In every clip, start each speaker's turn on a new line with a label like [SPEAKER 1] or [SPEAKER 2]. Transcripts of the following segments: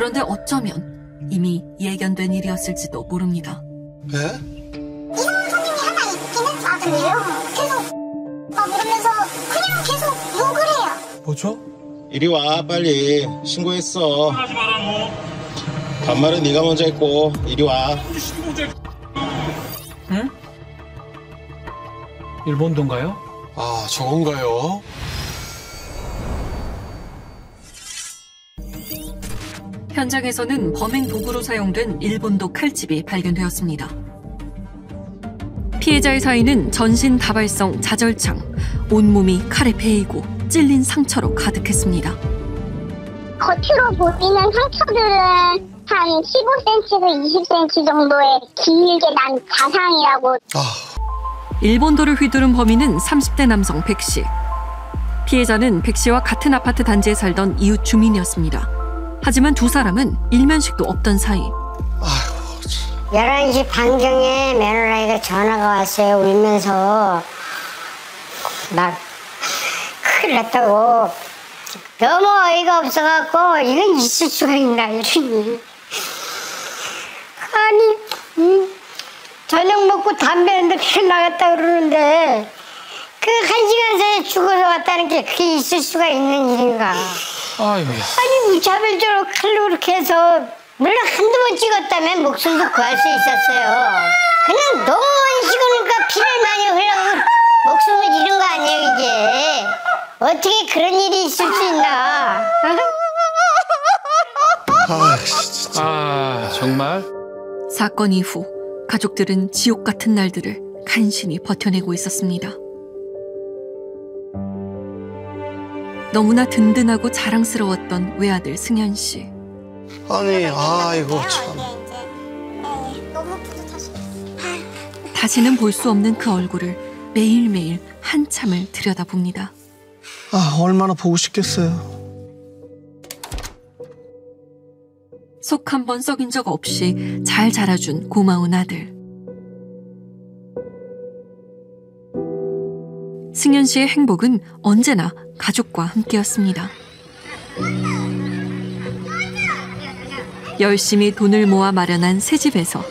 [SPEAKER 1] 그런데 어쩌면 이미 예견된 일이었을지도 모릅니다.
[SPEAKER 2] 네?
[SPEAKER 3] 이상한 손님이 하나 있긴 했거든요. 계속 그러면서 그냥 계속 욕을 해요.
[SPEAKER 2] 뭐죠?
[SPEAKER 4] 이리 와 빨리 신고했어. 반말은 네가 먼저 했고 이리 와.
[SPEAKER 5] 응? 일본도인가요?
[SPEAKER 2] 아, 저건가요?
[SPEAKER 1] 현장에서는 범행 도구로 사용된 일본도 칼집이 발견되었습니다. 피해자의 사이는 전신 다발성 자절창, 온몸이 칼에 베이고 찔린 상처로 가득했습니다.
[SPEAKER 3] 겉으로 보이는 상처들은 한 15cm에서 20cm 정도의 길게 난 자상이라고.
[SPEAKER 1] 일본도를 휘두른 범인은 30대 남성 백씨. 피해자는 백씨와 같은 아파트 단지에 살던 이웃 주민이었습니다. 하지만 두 사람은 일면식도 없던 사이.
[SPEAKER 6] 11시 반경에 며느리가 전화가 왔어요. 울면서 막 큰일 났다고. 너무 어이가 없어갖고 이건 있을 수가 있나 이러니. 아니 저녁 먹고 담배 한 대 피러 나갔다 그러는데 그 1시간 사이에 죽어서 왔다는 게 그게 있을 수가 있는 일인가.
[SPEAKER 5] 아이고야.
[SPEAKER 6] 아니 무차별적으로 칼로 그렇게 해서 물론 한두 번 찍었다면 목숨도 구할 수 있었어요. 그냥 너무 원식으니까 피를 많이 흘러서 목숨을 잃은 거 아니에요 이게. 어떻게 그런 일이 있을 수 있나.
[SPEAKER 5] 아 정말?
[SPEAKER 1] 사건 이후 가족들은 지옥 같은 날들을 간신히 버텨내고 있었습니다. 너무나 든든하고 자랑스러웠던 외아들 승현 씨.
[SPEAKER 2] 아니, 아이고 참.
[SPEAKER 3] 너무 뿌듯하시겠어요.
[SPEAKER 1] 다시는 볼 수 없는 그 얼굴을 매일매일 한참을 들여다봅니다.
[SPEAKER 2] 아, 얼마나 보고 싶겠어요.
[SPEAKER 1] 속 한 번 썩인 적 없이 잘 자라준 고마운 아들. 승현 씨의 행복은 언제나 가족과 함께였습니다. 열심히 돈을 모아 마련한 새 집에서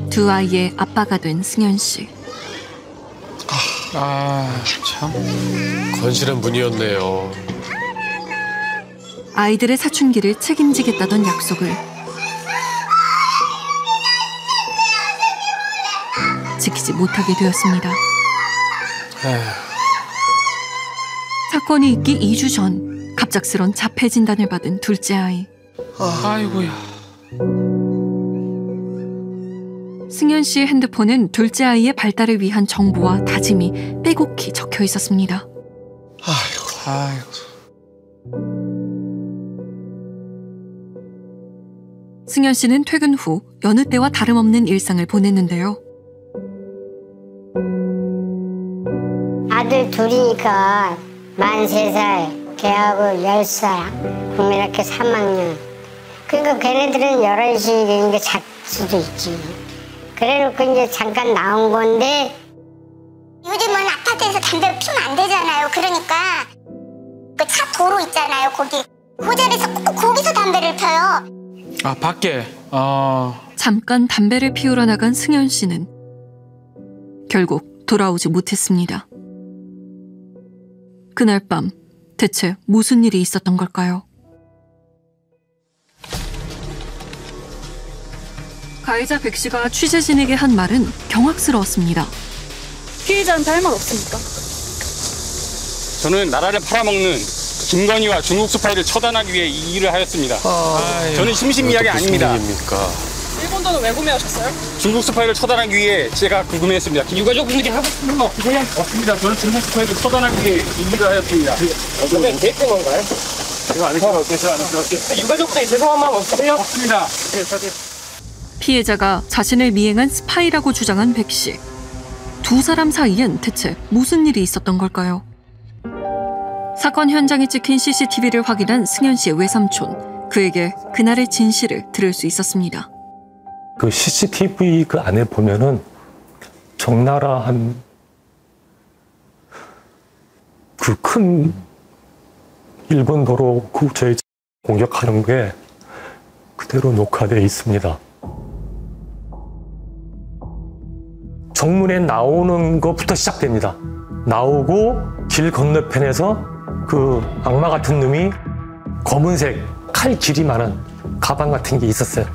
[SPEAKER 1] 두 아이의 아빠가 된 승현 씨.
[SPEAKER 5] 참
[SPEAKER 7] 건실한 분이었네요.
[SPEAKER 1] 아이들의 사춘기를 책임지겠다던 약속을 지키지 못하게 되었습니다. 사건이 있기 2주 전 갑작스런 자폐 진단을 받은 둘째 아이.
[SPEAKER 5] 아이고야.
[SPEAKER 1] 승현 씨의 핸드폰은 둘째 아이의 발달을 위한 정보와 다짐이 빼곡히 적혀 있었습니다.
[SPEAKER 5] 아이고.
[SPEAKER 1] 승현 씨는 퇴근 후 여느 때와 다름없는 일상을 보냈는데요.
[SPEAKER 6] 아들 둘이니까 만 3살, 걔하고 10살, 국민학교 3학년. 그러니까 걔네들은 11시 되니까 잘 수도 있지. 그래놓고 이제 잠깐 나온 건데
[SPEAKER 3] 요즘은 아파트에서 담배를 피우면 안 되잖아요. 그러니까 그 차 도로 있잖아요. 거기 그 자리에서 꼭 거기서 담배를 펴요.
[SPEAKER 5] 아 밖에.
[SPEAKER 1] 잠깐 담배를 피우러 나간 승현 씨는 결국 돌아오지 못했습니다. 그날 밤 대체 무슨 일이 있었던 걸까요? 가해자 백 씨가 취재진에게 한 말은 경악스러웠습니다.
[SPEAKER 8] 피해자한테 할 말 없습니까?
[SPEAKER 9] 저는 나라를 팔아먹는 김건희와 중국 스파이를 처단하기 위해 이 일을 하였습니다. 저는 심심이야기 아닙니다.
[SPEAKER 8] 일본도는 왜 구매하셨어요?
[SPEAKER 9] 중국 스파이를 처단하기 위해 제가 구매했습니다. 유가족분들이 하고 싶은 거 없습니다. 저는 중국 스파이를 처단하기 위해 이 일을 하였습니다. 그러면 계획된 건가요? 제가 안 했어요. 유가족들이 죄송한 마음 없으세요? 없습니다.
[SPEAKER 1] 피해자가 자신을 미행한 스파이라고 주장한 백 씨. 두 사람 사이엔 대체 무슨 일이 있었던 걸까요? 사건 현장에 찍힌 CCTV를 확인한 승현 씨의 외삼촌. 그에게 그날의 진실을 들을 수 있었습니다.
[SPEAKER 10] 그 CCTV 그 안에 보면은 적나라한 그 큰 일본 도로 저희 공격하는 게 그대로 녹화되어 있습니다. 정문에 나오는 것부터 시작됩니다. 나오고 길 건너편에서 그 악마 같은 놈이 검은색 칼 길이만한 가방 같은 게 있었어요.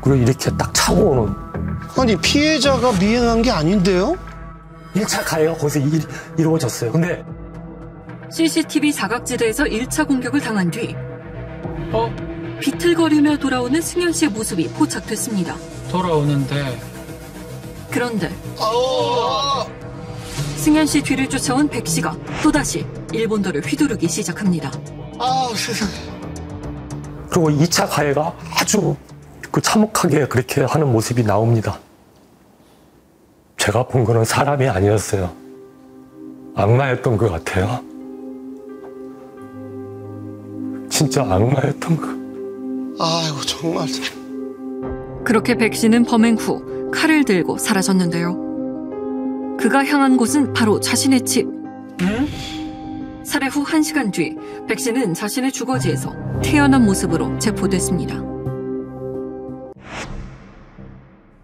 [SPEAKER 10] 그리고 이렇게 딱 차고 오는.
[SPEAKER 2] 아니 피해자가 미행한 게 아닌데요?
[SPEAKER 10] 1차 가해가 거기서 이루어졌어요. 근데
[SPEAKER 1] CCTV 사각지대에서 1차 공격을 당한 뒤 비틀거리며 돌아오는 승현 씨의 모습이 포착됐습니다.
[SPEAKER 5] 돌아오는데
[SPEAKER 1] 그런데 승현 씨 뒤를 쫓아온 백 씨가 또다시 일본도를 휘두르기 시작합니다.
[SPEAKER 2] 세상에.
[SPEAKER 10] 그리고 2차 가해가 아주 그 참혹하게 그렇게 하는 모습이 나옵니다. 제가 본 거는 사람이 아니었어요. 악마였던 것 같아요. 진짜 악마였던 거.
[SPEAKER 2] 아이고 정말.
[SPEAKER 1] 그렇게 백 씨는 범행 후 칼을 들고 사라졌는데요. 그가 향한 곳은 바로 자신의 집. 살해 후 1시간 뒤 백 씨는 자신의 주거지에서 태어난 모습으로 체포됐습니다.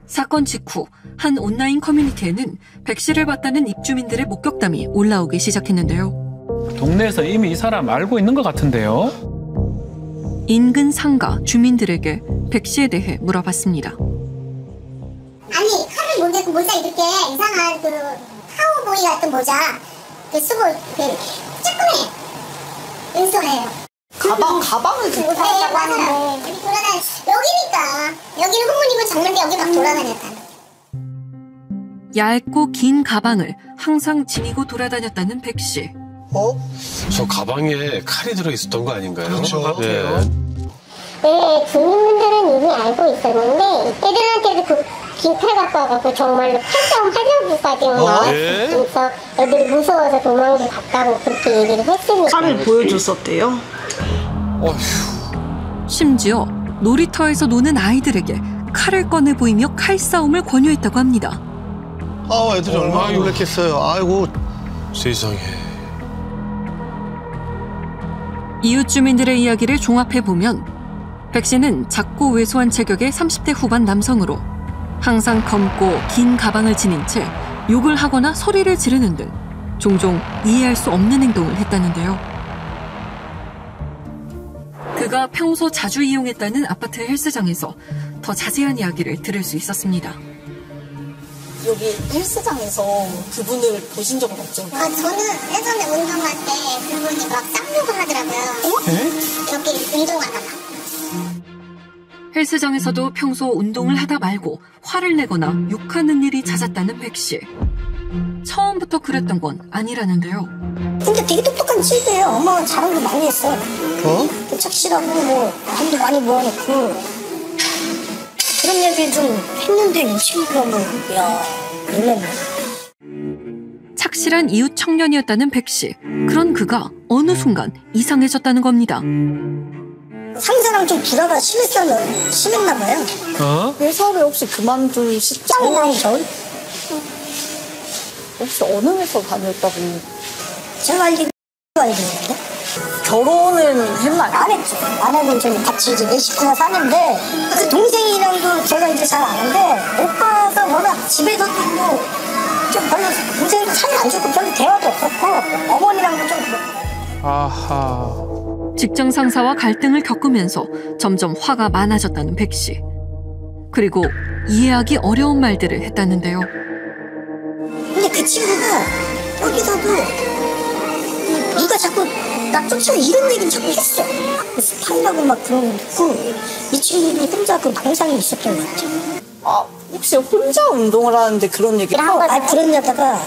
[SPEAKER 1] 사건 직후 한 온라인 커뮤니티에는 백 씨를 봤다는 입주민들의 목격담이 올라오기 시작했는데요.
[SPEAKER 5] 동네에서 이미 이 사람 알고 있는 것 같은데요.
[SPEAKER 1] 인근 상가 주민들에게 백 씨에 대해 물어봤습니다.
[SPEAKER 3] 아니 칼을 목에 그 모자 이렇게 이상한 그 카우보이 같은 모자 그 쓰고 그 조그매 은소해요.
[SPEAKER 11] 가방을 들고 다녔다고 하는데
[SPEAKER 3] 여기 돌아다니 여기니까 여기는 후문이고 정문인데 여기 막 돌아다녔다.
[SPEAKER 1] 얇고 긴 가방을 항상 지니고 돌아다녔다는 백 씨.
[SPEAKER 7] 저 가방에 칼이 들어있었던 거 아닌가요?
[SPEAKER 2] 그렇죠.
[SPEAKER 7] 네.
[SPEAKER 3] 네, 주민분들은 이미 알고 있었는데 애들한테도 그 긴 칼 갖고 와갖고 정말로 팔싸움 하려고까지 나왔어요.
[SPEAKER 7] 네?
[SPEAKER 3] 그래서 애들이 무서워서 도망도 갔다고 그렇게 얘기를 했으니까.
[SPEAKER 11] 칼을 보여줬었대요.
[SPEAKER 1] 심지어 놀이터에서 노는 아이들에게 칼을 꺼내 보이며 칼싸움을 권유했다고 합니다.
[SPEAKER 2] 애들이 얼마나 놀랐겠어요. 아이고.
[SPEAKER 7] 세상에.
[SPEAKER 1] 이웃 주민들의 이야기를 종합해보면 백 씨는 작고 왜소한 체격의 30대 후반 남성으로 항상 검고 긴 가방을 지닌 채 욕을 하거나 소리를 지르는 등 종종 이해할 수 없는 행동을 했다는데요. 그가 평소 자주 이용했다는 아파트 헬스장에서 더 자세한 이야기를 들을 수 있었습니다.
[SPEAKER 11] 여기 헬스장에서 그분을 보신 적은 없죠?
[SPEAKER 3] 저는 예전에 운동할 때 그분이 막 쌍욕을 하더라고요. 여기 운동하다가.
[SPEAKER 1] 헬스장에서도 평소 운동을 하다 말고 화를 내거나 욕하는 일이 잦았다는 백 씨. 처음부터 그랬던 건 아니라는데요.
[SPEAKER 6] 근데 되게 똑똑한 친구예요. 엄마가 자랑도 많이 했어. 착실하고 뭐 돈도 많이 모아놓고 그런 얘기 좀 했는데 이 친구가 뭐 야 놀랐네.
[SPEAKER 1] 착실한 이웃 청년이었다는 백 씨. 그런 그가 어느 순간 이상해졌다는 겁니다.
[SPEAKER 6] 상사랑 좀 불화가 심했나 봐요.
[SPEAKER 11] 회사를 혹시 그만둘 시점이
[SPEAKER 6] 나이죠.
[SPEAKER 11] 혹시 어느 회사 다녔다고?
[SPEAKER 6] 제가 알기로 알겠는데.
[SPEAKER 11] 결혼은 했나요?
[SPEAKER 6] 안 했죠. 안 하고 저희 같이 이제 내 식구가 사는데 그 동생이랑도 제가 이제 잘 아는데 오빠가 워낙 집에서도 좀 별로 동생도 사이 안 좋고 별로 대화도 없었고 어머니랑도 좀 그렇고.
[SPEAKER 5] 아하.
[SPEAKER 1] 직장 상사와 갈등을 겪으면서 점점 화가 많아졌다는 백 씨. 그리고 이해하기 어려운 말들을 했다는데요.
[SPEAKER 6] 근데 그 친구가 여기서도 누가 자꾸 나 쫓아내 이런 얘기는 자꾸 했어. 스파이라고 막 그런 거 듣고 이 친구도 혼자 그 망상이 있었던 것 같아요.
[SPEAKER 11] 혹시 혼자 운동을 하는데 그런 얘기를 한 거예요?
[SPEAKER 6] 그러냐다가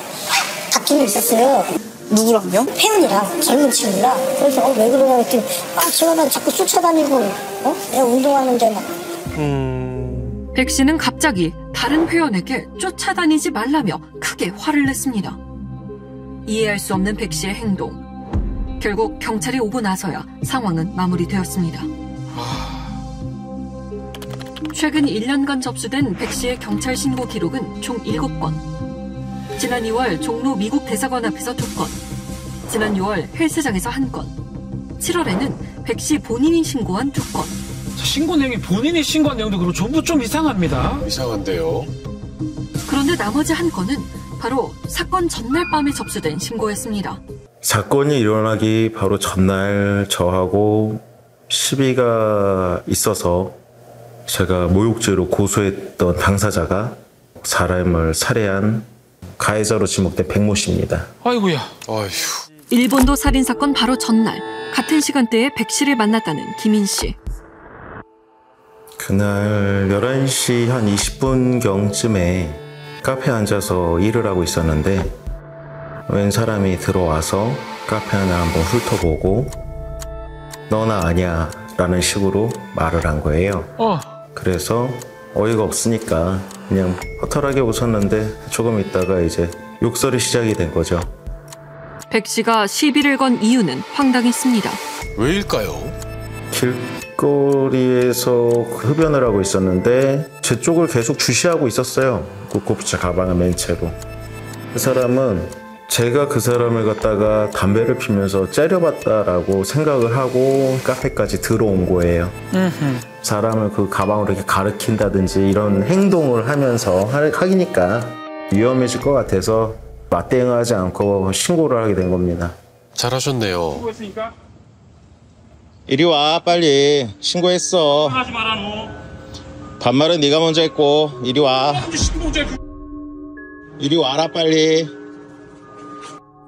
[SPEAKER 6] 다툼이 있었어요.
[SPEAKER 11] 누구랑요?
[SPEAKER 6] 혜은이랑 젊은 친구랑. 그래서 왜 그러냐 했더니 제가 난 자꾸 쫓아다니고 내가 운동하는데 막.
[SPEAKER 1] 백 씨는 갑자기 다른 회원에게 쫓아다니지 말라며 크게 화를 냈습니다. 이해할 수 없는 백 씨의 행동. 결국 경찰이 오고 나서야 상황은 마무리되었습니다. 최근 1년간 접수된 백 씨의 경찰 신고 기록은 총 7건. 지난 2월 종로 미국 대사관 앞에서 2건, 지난 6월 헬스장에서 1건, 7월에는 백 씨 본인이 신고한 2건,
[SPEAKER 5] 신고 내용이 본인이 신고한 내용도 그렇고 전부 좀 이상합니다.
[SPEAKER 7] 이상한데요.
[SPEAKER 1] 그런데 나머지 한 건은 바로 사건 전날 밤에 접수된 신고였습니다.
[SPEAKER 12] 사건이 일어나기 바로 전날 저하고 시비가 있어서 제가 모욕죄로 고소했던 당사자가 사람을 살해한 가해자로 지목된 백모 씨입니다.
[SPEAKER 5] 아이고야.
[SPEAKER 7] 아휴.
[SPEAKER 1] 일본도 살인사건 바로 전날 같은 시간대에 백 씨를 만났다는 김인 씨.
[SPEAKER 12] 그날 11시 한 20분경쯤에 카페에 앉아서 일을 하고 있었는데 웬 사람이 들어와서 카페 안을 한번 훑어보고 너나 아냐 라는 식으로 말을 한 거예요. 그래서 어이가 없으니까 그냥 허탈하게 웃었는데 조금 있다가 이제 욕설이 시작이 된 거죠.
[SPEAKER 1] 백 씨가 시비를 건 이유는 황당했습니다.
[SPEAKER 7] 왜일까요?
[SPEAKER 12] 길거리에서 흡연을 하고 있었는데 제 쪽을 계속 주시하고 있었어요. 고급차 가방을 맨 채로. 그 사람은 제가 그 사람을 갖다가 담배를 피면서 째려봤다라고 생각을 하고 카페까지 들어온 거예요. 사람을 그 가방으로 이렇게 가리킨다든지 이런 행동을 하면서 하기니까 위험해질 것 같아서 맞대응하지 않고 신고를 하게 된 겁니다.
[SPEAKER 7] 잘하셨네요.
[SPEAKER 4] 이리 와 빨리 신고했어. 반말은 네가 먼저 했고 이리 와. 이리 와라 빨리.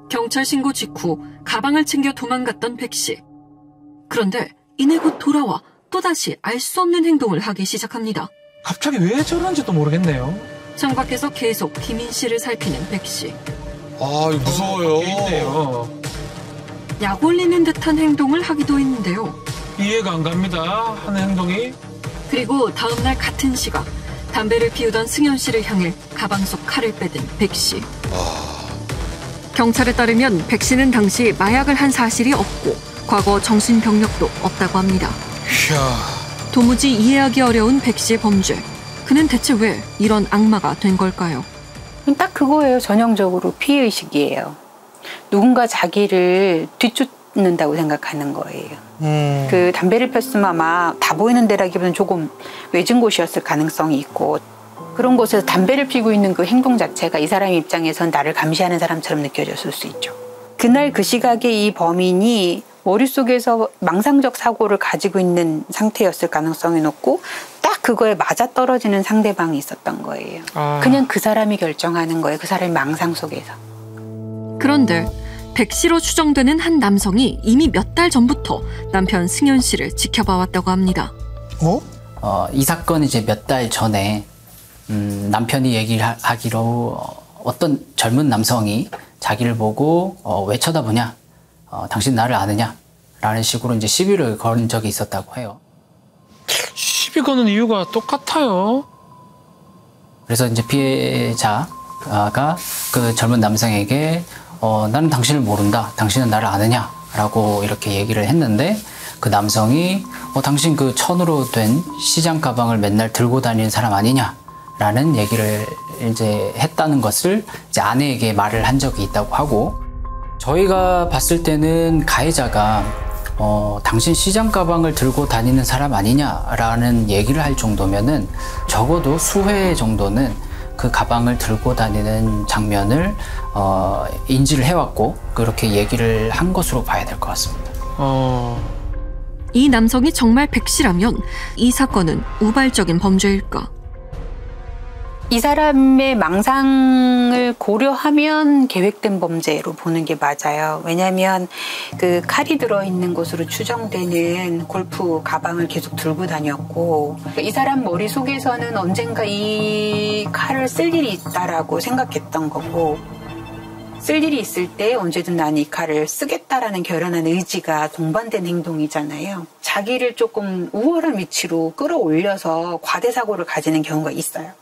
[SPEAKER 1] 경찰 신고 직후 가방을 챙겨 도망갔던 백 씨. 그런데 이내 곧 돌아와 또다시 알 수 없는 행동을 하기 시작합니다.
[SPEAKER 5] 갑자기 왜 저런지도 모르겠네요.
[SPEAKER 1] 창밖에서 계속 김인 씨를 살피는 백 씨.
[SPEAKER 7] 아, 무서워요.
[SPEAKER 1] 약 올리는 듯한 행동을 하기도 했는데요.
[SPEAKER 5] 이해가 안 갑니다. 하는 행동이.
[SPEAKER 1] 그리고 다음날 같은 시각 담배를 피우던 승현 씨를 향해 가방 속 칼을 빼든 백 씨. 경찰에 따르면 백 씨는 당시 마약을 한 사실이 없고 과거 정신병력도 없다고 합니다. 도무지 이해하기 어려운 백 씨의 범죄. 그는 대체 왜 이런 악마가 된 걸까요?
[SPEAKER 13] 딱 그거예요. 전형적으로 피해의식이에요. 누군가 자기를 뒤쫓는다고 생각하는 거예요. 그 담배를 폈으면 아마 다 보이는 데라기보다는 조금 외진 곳이었을 가능성이 있고 그런 곳에서 담배를 피고 있는 그 행동 자체가 이 사람 입장에선 나를 감시하는 사람처럼 느껴졌을 수 있죠. 그날 그 시각에 이 범인이 머릿속에서 망상적 사고를 가지고 있는 상태였을 가능성이 높고 딱 그거에 맞아떨어지는 상대방이 있었던 거예요. 그냥 그 사람이 결정하는 거예요. 그 사람의 망상 속에서.
[SPEAKER 1] 그런데 백 씨로 추정되는 한 남성이 이미 몇 달 전부터 남편 승현 씨를 지켜봐왔다고 합니다.
[SPEAKER 14] 이 사건이 이제 몇 달 전에 남편이 얘기를 하기로 어떤 젊은 남성이 자기를 보고 왜 쳐다보냐? 당신 나를 아느냐? 라는 식으로 이제 시비를 건 적이 있었다고 해요.
[SPEAKER 5] 시비 거는 이유가 똑같아요.
[SPEAKER 14] 그래서 이제 피해자가 그 젊은 남성에게 나는 당신을 모른다. 당신은 나를 아느냐? 라고 이렇게 얘기를 했는데 그 남성이 당신 그 천으로 된 시장 가방을 맨날 들고 다니는 사람 아니냐? 라는 얘기를 이제 했다는 것을 이제 아내에게 말을 한 적이 있다고 하고 저희가 봤을 때는 가해자가 당신 시장 가방을 들고 다니는 사람 아니냐라는 얘기를 할 정도면은 적어도 수회 정도는 그 가방을 들고 다니는 장면을 인지를 해왔고 그렇게 얘기를 한 것으로 봐야 될 것 같습니다.
[SPEAKER 1] 이 남성이 정말 백 씨라면 이 사건은 우발적인 범죄일까?
[SPEAKER 13] 이 사람의 망상을 고려하면 계획된 범죄로 보는 게 맞아요. 왜냐하면 그 칼이 들어있는 곳으로 추정되는 골프 가방을 계속 들고 다녔고 이 사람 머릿속에서는 언젠가 이 칼을 쓸 일이 있다라고 생각했던 거고 쓸 일이 있을 때 언제든 난 이 칼을 쓰겠다라는 결연한 의지가 동반된 행동이잖아요. 자기를 조금 우월한 위치로 끌어올려서 과대사고를 가지는 경우가 있어요.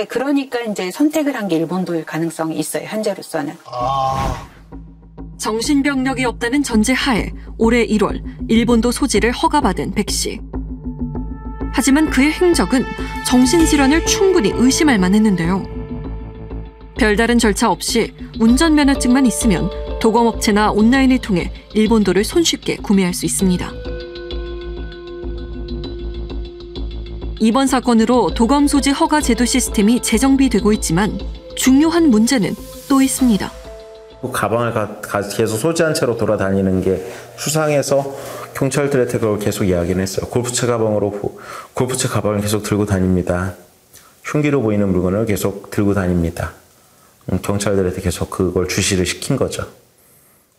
[SPEAKER 13] 그러니까 이제 선택을 한 게 일본도일 가능성이 있어요. 현재로서는.
[SPEAKER 1] 정신병력이 없다는 전제 하에 올해 1월 일본도 소지를 허가받은 백 씨. 하지만 그의 행적은 정신질환을 충분히 의심할 만했는데요. 별다른 절차 없이 운전면허증만 있으면 도검업체나 온라인을 통해 일본도를 손쉽게 구매할 수 있습니다. 이번 사건으로 도검 소지 허가 제도 시스템이 재정비되고 있지만 중요한 문제는 또 있습니다.
[SPEAKER 12] 가방을 계속 소지한 채로 돌아다니는 게 수상해서 경찰들한테 그걸 계속 이야기를 했어요. 골프채 가방을 계속 들고 다닙니다. 흉기로 보이는 물건을 계속 들고 다닙니다. 경찰들한테 계속 그걸 주시를 시킨 거죠.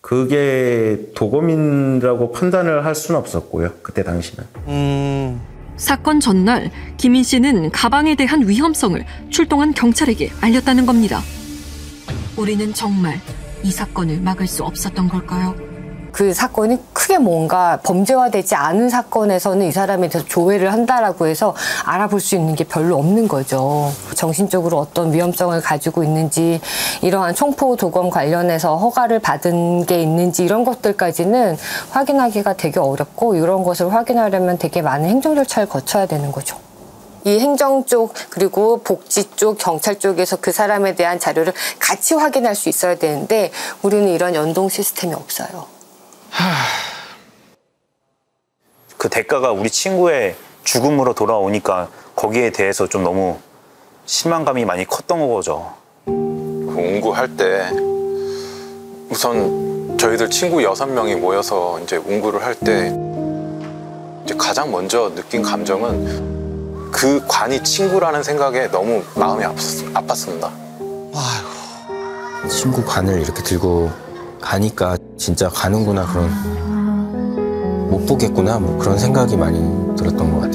[SPEAKER 12] 그게 도검인이라고 판단을 할 수는 없었고요. 그때 당시는.
[SPEAKER 1] 사건 전날 김인 씨는 가방에 대한 위험성을 출동한 경찰에게 알렸다는 겁니다. 우리는 정말 이 사건을 막을 수 없었던 걸까요?
[SPEAKER 15] 그 사건이 크게 뭔가 범죄화되지 않은 사건에서는 이 사람에 대해서 조회를 한다라고 해서 알아볼 수 있는 게 별로 없는 거죠. 정신적으로 어떤 위험성을 가지고 있는지, 이러한 총포 도검 관련해서 허가를 받은 게 있는지 이런 것들까지는 확인하기가 되게 어렵고, 이런 것을 확인하려면 되게 많은 행정 절차를 거쳐야 되는 거죠. 이 행정 쪽 그리고 복지 쪽, 경찰 쪽에서 그 사람에 대한 자료를 같이 확인할 수 있어야 되는데 우리는 이런 연동 시스템이 없어요.
[SPEAKER 16] 그 대가가 우리 친구의 죽음으로 돌아오니까 거기에 대해서 좀 너무 실망감이 많이 컸던 거죠.
[SPEAKER 17] 운구할 때 우선 저희들 친구 6명이 모여서 이제 운구를 할 때 이제 가장 먼저 느낀 감정은 그 관이 친구라는 생각에 너무 마음이 아팠습니다.
[SPEAKER 18] 친구 관을 이렇게 들고 가니까 진짜 가는구나, 그런 못 보겠구나, 뭐 그런 생각이 많이 들었던 것 같아요.